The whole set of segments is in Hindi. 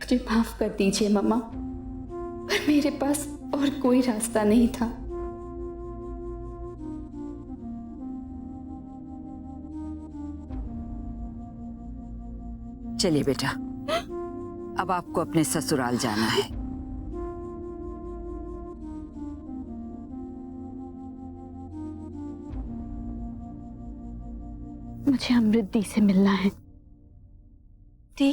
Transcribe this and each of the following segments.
मुझे माफ कर दीजिए मम्मा, पर मेरे पास और कोई रास्ता नहीं था। चलिए बेटा, अब आपको अपने ससुराल जाना है। मुझे अमृत दी से मिलना है। दी?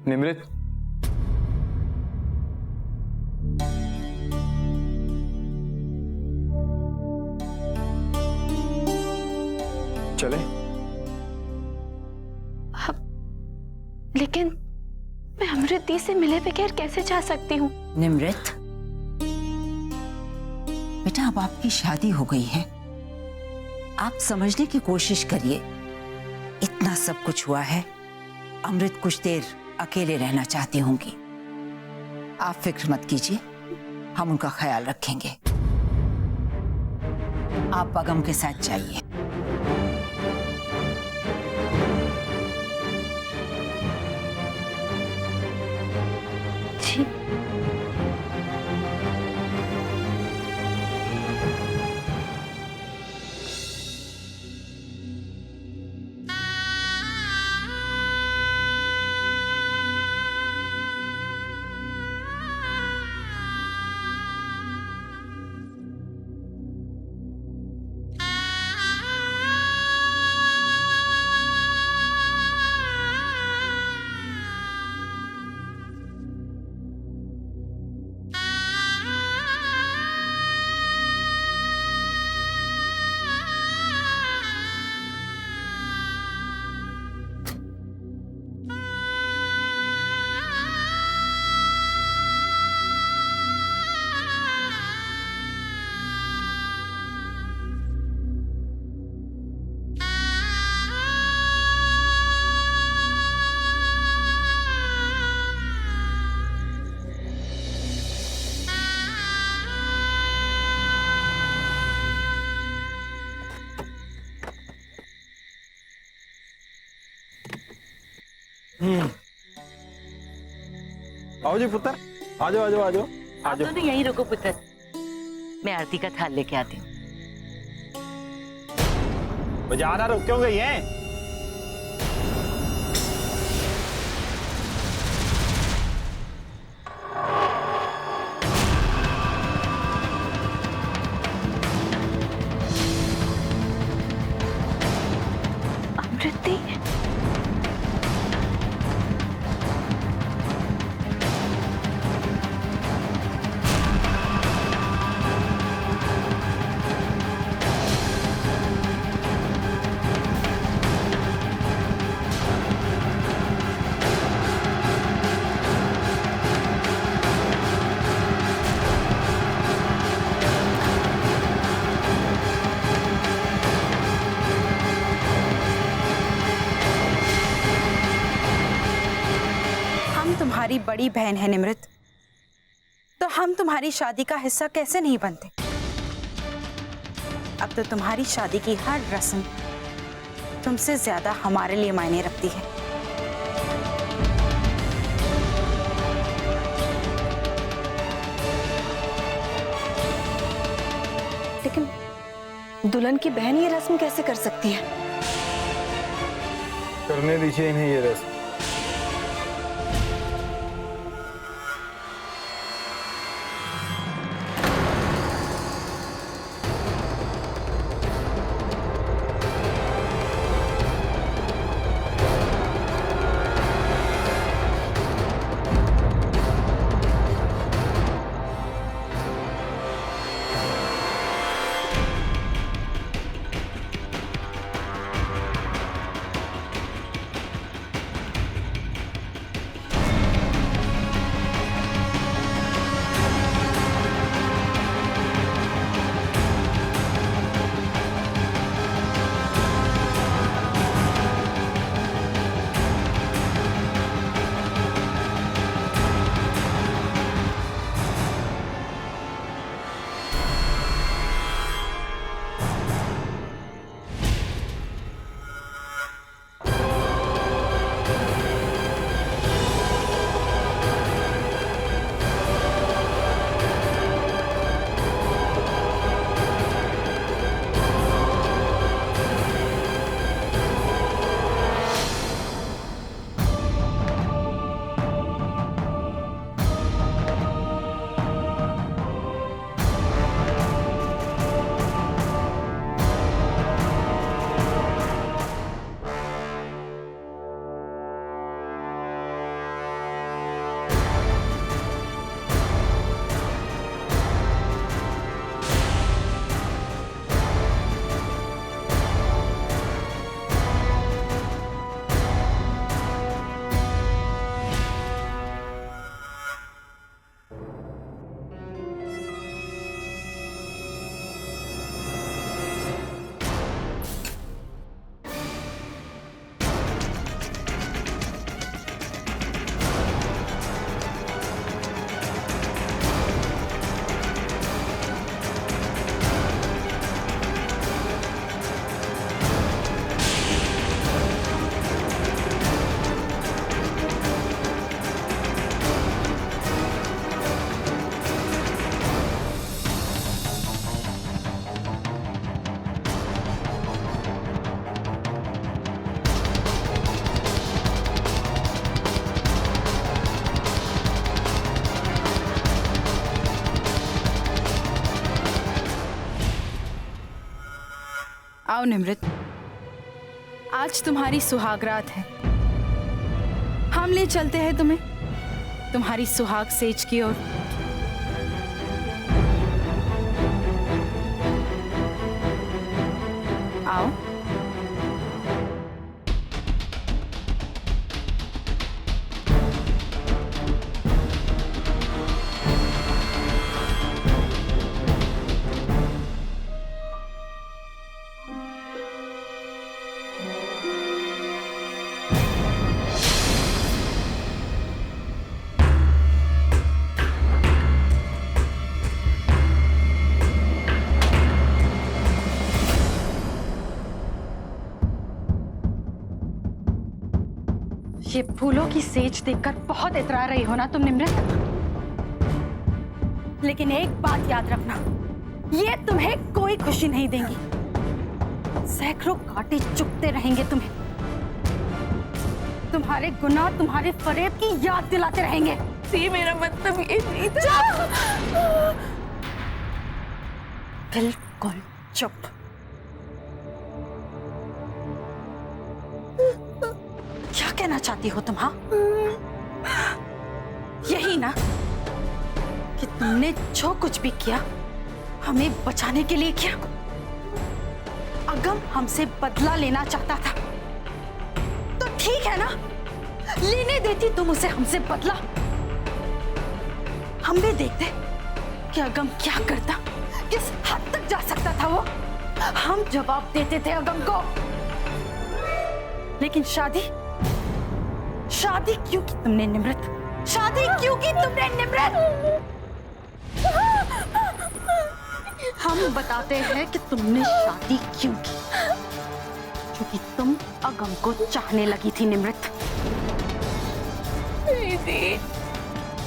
निमृत, चले? लेकिन मैं अमृत दी से मिले बगैर कैसे जा सकती हूँ? निमृत, बेटा अब आपकी शादी हो गई है, आप समझने की कोशिश करिए। इतना सब कुछ हुआ है, अमृत कुछ देर अकेले रहना चाहती होंगी। आप फिक्र मत कीजिए, हम उनका ख्याल रखेंगे। आप अगम के साथ जाइए। जी। आओ जी पुत्र, आ जाओ आ जाओ आ जाओ आ जाओ। दोनों यहीं रुको पुत्र, मैं आरती का थाल लेके आती हूँ। ज्यादा रुक क्यों गई हैं? अमृत दी? तुम्हारी बड़ी बहन है निमृत, तो हम तुम्हारी शादी का हिस्सा कैसे नहीं बनते? अब तो तुम्हारी शादी की हर रस्म तुमसे ज्यादा हमारे लिए मायने रखती है। लेकिन दुल्हन की बहन ये रस्म कैसे कर सकती है? करने दीजिए इन्हें ये रस्म। आओ निमृत, आज तुम्हारी सुहागरात है। हम ले चलते हैं तुम्हें तुम्हारी सुहाग सेज की ओर। आओ। ये फूलों की सेज देखकर बहुत इतरा रही हो ना तुम निमृत, लेकिन एक बात याद रखना, ये तुम्हें कोई खुशी नहीं देंगी। सैकड़ों कांटे चुभते रहेंगे तुम्हें, तुम्हारे गुनाह तुम्हारे फरेब की याद दिलाते रहेंगे। सी, मेरा मतलब ये नहीं था। बिल्कुल चुप। क्या कहना चाहती हो तुम? हाँ, यही ना कि तुमने जो कुछ भी किया हमें बचाने के लिए किया। अगम हमसे बदला लेना चाहता था तो ठीक है ना, लेने देती तुम उसे हमसे बदला। हम भी देखते कि अगम क्या करता, किस हद तक जा सकता था वो। हम जवाब देते थे अगम को। लेकिन शादी क्यों की तुमने निमृत? शादी क्यों की तुमने निमृत? हम बताते हैं कि तुमने शादी क्यों की, क्योंकि तुम अगम को चाहने लगी थी निमृत।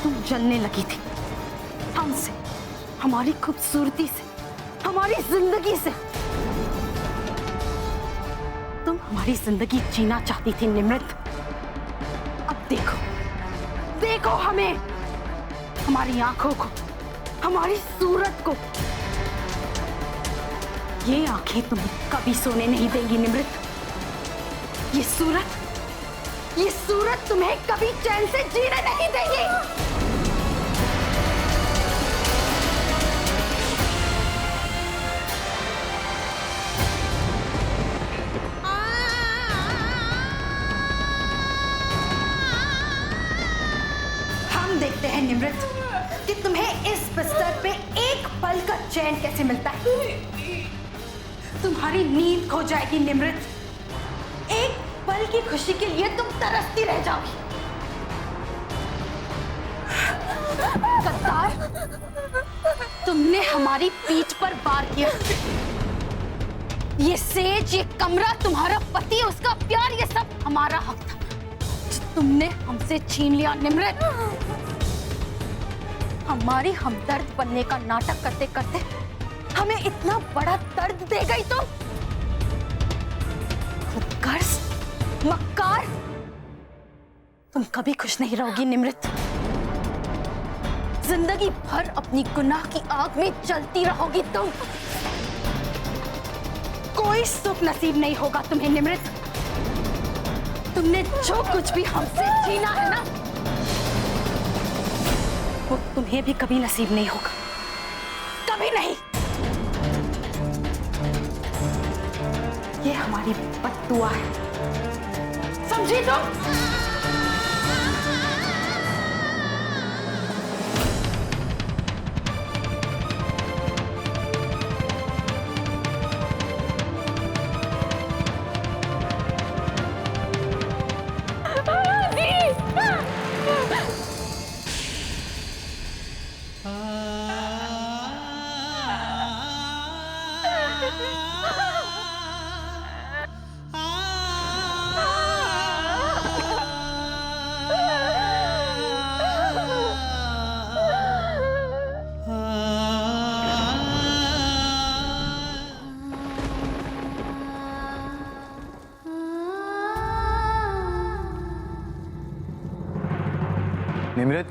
तुम जलने लगी थी हमसे, हमारी खूबसूरती से, हमारी जिंदगी से। तुम हमारी जिंदगी जीना चाहती थी निमृत। अब देखो हमें, हमारी आंखों को, हमारी सूरत को। ये आंखें तुम्हें कभी सोने नहीं देंगी निमृत। ये सूरत तुम्हें कभी चैन से जीने नहीं देगी। देखते हैं निमृत कि तुम्हें इस बिस्तर पे एक पल का चैन कैसे मिलता है। तुम्हारी नींद खो जाएगी निमृत। एक पल की खुशी के लिए तुम तरसती रह जाओगी। गद्दार, तुमने हमारी पीठ पर वार किया। ये सेज, ये कमरा, तुम्हारा पति, उसका प्यार, ये सब हमारा हक था। तुमने हमसे छीन लिया निमृत। हमारी हमदर्द बनने का नाटक करते करते हमें इतना बड़ा दर्द दे गई तुम। खुदगर्ज, मक्कार, तुम कभी खुश नहीं रहोगी निमृत। जिंदगी भर अपनी गुनाह की आग में जलती रहोगी तुम। कोई सुख नसीब नहीं होगा तुम्हें निमृत। तुमने जो कुछ भी हमसे छीना है ना, वो तुम्हें भी कभी नसीब नहीं होगा, कभी नहीं। ये हमारी बद्दुआ है, समझी तुम? निमृत,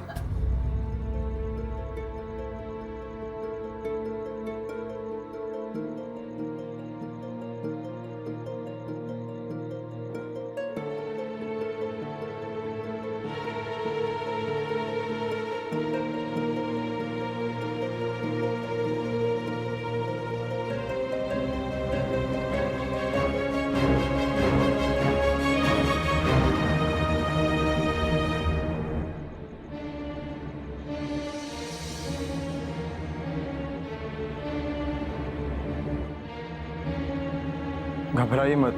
घबराइए मत,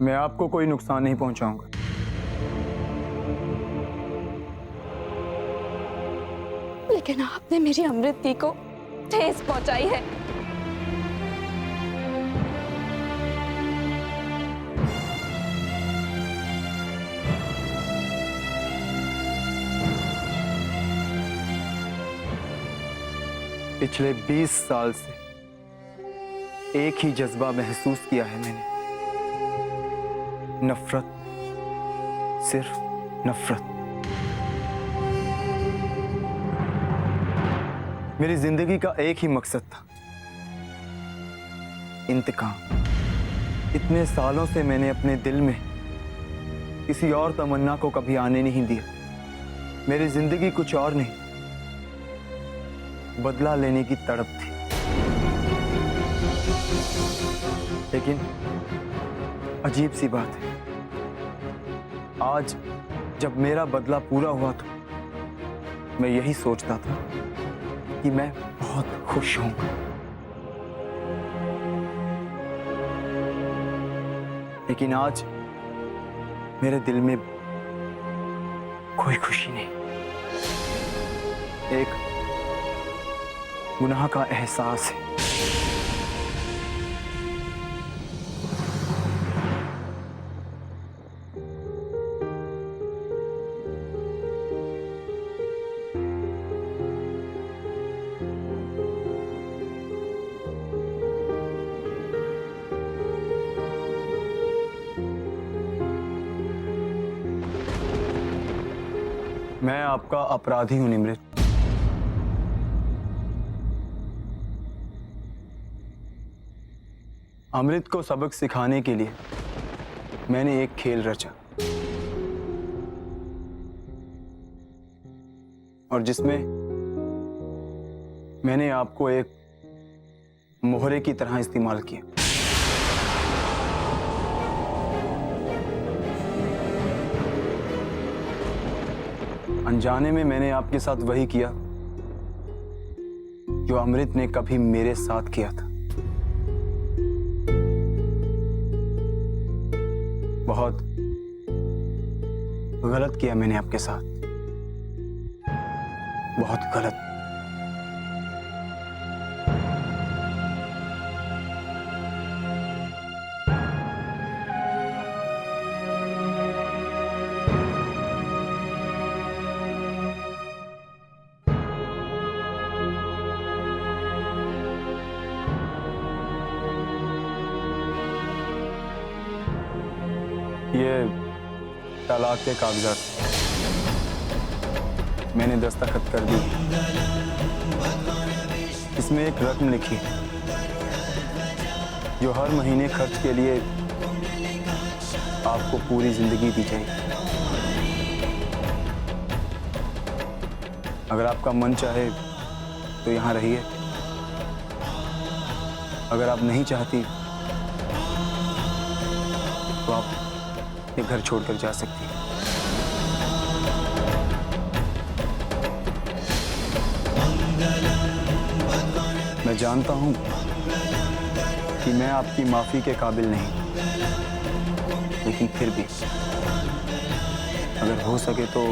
मैं आपको कोई नुकसान नहीं पहुंचाऊंगा। लेकिन आपने मेरी अमृत दी को ठेस पहुंचाई है। पिछले 20 साल से एक ही जज्बा महसूस किया है मैंने, नफरत, सिर्फ नफरत। मेरी जिंदगी का एक ही मकसद था, इंतकाम। इतने सालों से मैंने अपने दिल में किसी और तमन्ना को कभी आने नहीं दिया। मेरी जिंदगी कुछ और नहीं, बदला लेने की तड़प थी। लेकिन अजीब सी बात है, आज जब मेरा बदला पूरा हुआ तो मैं यही सोचता था कि मैं बहुत खुश हूंगा। लेकिन आज मेरे दिल में कोई खुशी नहीं, एक गुनाह का एहसास है। मैं आपका अपराधी हूं निमृत। अमृत को सबक सिखाने के लिए मैंने एक खेल रचा और जिसमें मैंने आपको एक मोहरे की तरह इस्तेमाल किया। अनजाने में मैंने आपके साथ वही किया जो अमृत ने कभी मेरे साथ किया था। बहुत गलत किया मैंने आपके साथ, बहुत गलत। ये तलाक के कागजात मैंने दस्तखत कर दी। इसमें एक रकम लिखी जो हर महीने खर्च के लिए आपको पूरी जिंदगी दी जाएगी। अगर आपका मन चाहे तो यहां रहिए, अगर आप नहीं चाहती तो आप ये घर छोड़कर जा सकती है। मैं जानता हूं कि मैं आपकी माफी के काबिल नहीं, लेकिन फिर भी अगर हो सके तो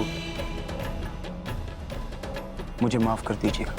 मुझे माफ कर दीजिएगा।